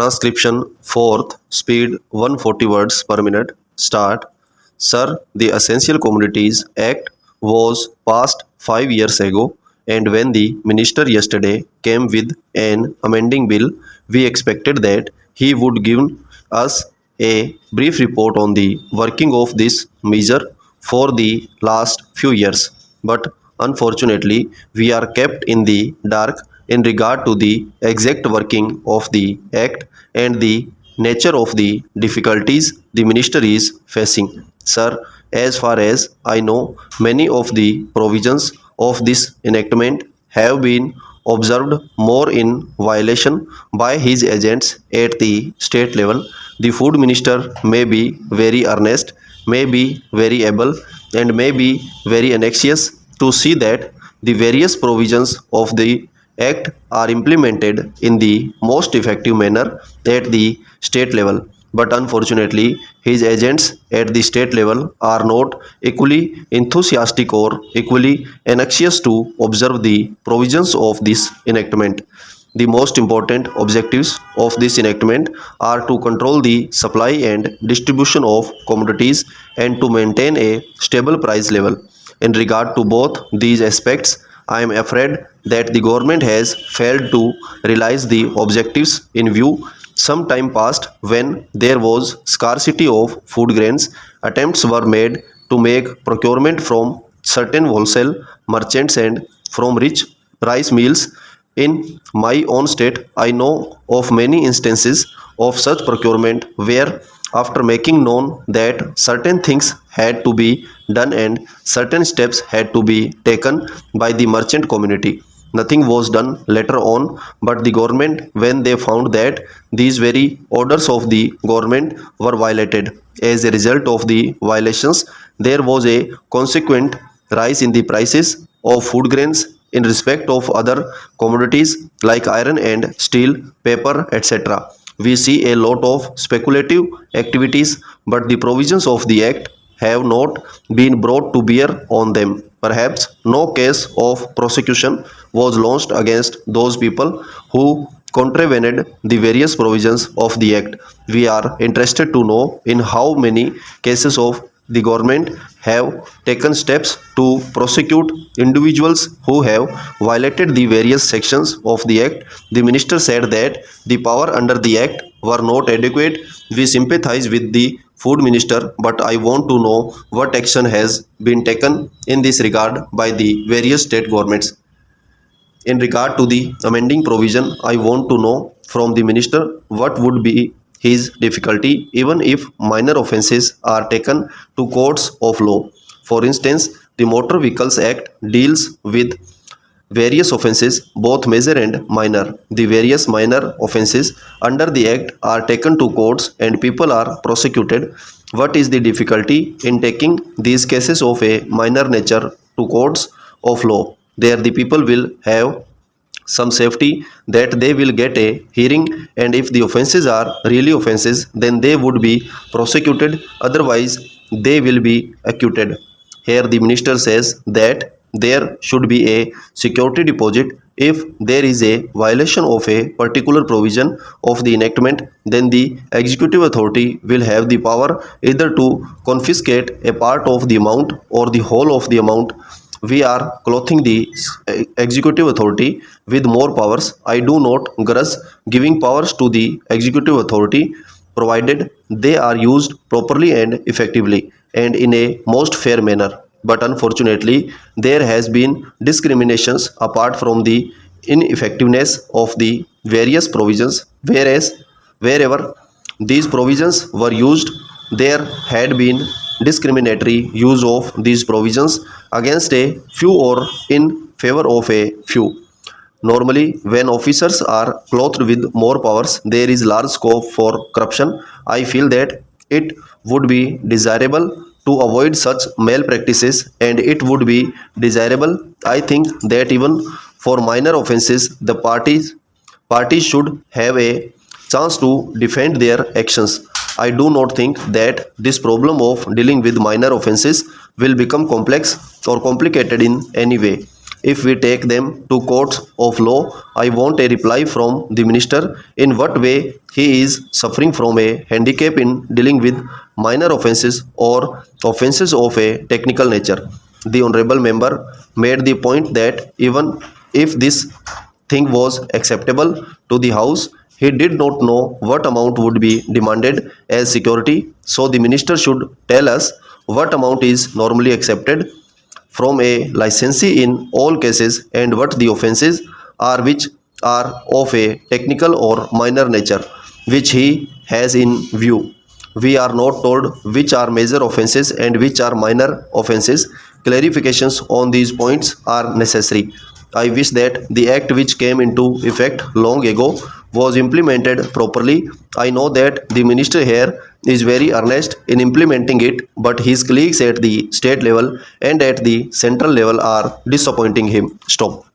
Transcription 4th, speed 140 words per minute. Start. Sir, the Essential Commodities Act was passed 5 years ago, and when the minister yesterday came with an amending bill, we expected that he would give us a brief report on the working of this measure for the last few years. But unfortunately, we are kept in the dark in regard to the exact working of the Act and the nature of the difficulties the minister is facing. Sir, as far as I know, many of the provisions of this enactment have been observed more in violation by his agents at the state level. The food minister may be very earnest, may be very able, and may be very anxious to see that the various provisions of the Act are implemented in the most effective manner at the state level. But unfortunately, his agents at the state level are not equally enthusiastic or equally anxious to observe the provisions of this enactment. The most important objectives of this enactment are to control the supply and distribution of commodities and to maintain a stable price level. In regard to both these aspects, I am afraid that the government has failed to realize the objectives in view. Some time passed when there was scarcity of food grains. Attempts were made to make procurement from certain wholesale merchants and from rich rice mills. In my own state, I know of many instances of such procurement where, after making known that certain things had to be done and certain steps had to be taken by the merchant community, nothing was done later on. But the government, when they found that these very orders of the government were violated, as a result of the violations, there was a consequent rise in the prices of food grains in respect of other commodities like iron and steel, paper, etc. We see a lot of speculative activities, but the provisions of the Act have not been brought to bear on them. Perhaps no case of prosecution was launched against those people who contravened the various provisions of the Act. We are interested to know in how many cases of the government have taken steps to prosecute individuals who have violated the various sections of the Act. The minister said that the power under the Act were not adequate. We sympathize with the food minister, but I want to know what action has been taken in this regard by the various state governments. In regard to the amending provision, I want to know from the minister what would be his difficulty even if minor offences are taken to courts of law. For instance, the Motor Vehicles Act deals with various offences, both major and minor. The various minor offences under the Act are taken to courts and people are prosecuted. What is the difficulty in taking these cases of a minor nature to courts of law? There the people will have some safety that they will get a hearing, and if the offences are really offences, then they would be prosecuted, otherwise they will be acquitted. Here the minister says that there should be a security deposit. If there is a violation of a particular provision of the enactment, then the executive authority will have the power either to confiscate a part of the amount or the whole of the amount. We are clothing the executive authority with more powers. I do not grudge giving powers to the executive authority, provided they are used properly and effectively and in a most fair manner. But unfortunately, there has been discriminations apart from the ineffectiveness of the various provisions, whereas wherever these provisions were used, there had been discriminatory use of these provisions against a few or in favor of a few. Normally, when officers are clothed with more powers, there is large scope for corruption. I feel that it would be desirable to avoid such malpractices, and it would be desirable, I think, that even for minor offences, the parties should have a chance to defend their actions. I do not think that this problem of dealing with minor offences will become complex or complicated in any way. if we take them to courts of law. I want a reply from the minister in what way he is suffering from a handicap in dealing with minor offences or offences of a technical nature. The honourable member made the point that even if this thing was acceptable to the house, he did not know what amount would be demanded as security, so the minister should tell us what amount is normally accepted from a licensee in all cases and what the offences are which are of a technical or minor nature which he has in view. We are not told which are major offences and which are minor offences. Clarifications on these points are necessary. I wish that the act which came into effect long ago was implemented properly. I know that the minister here is very earnest in implementing it, but his colleagues at the state level and at the central level are disappointing him. Stop.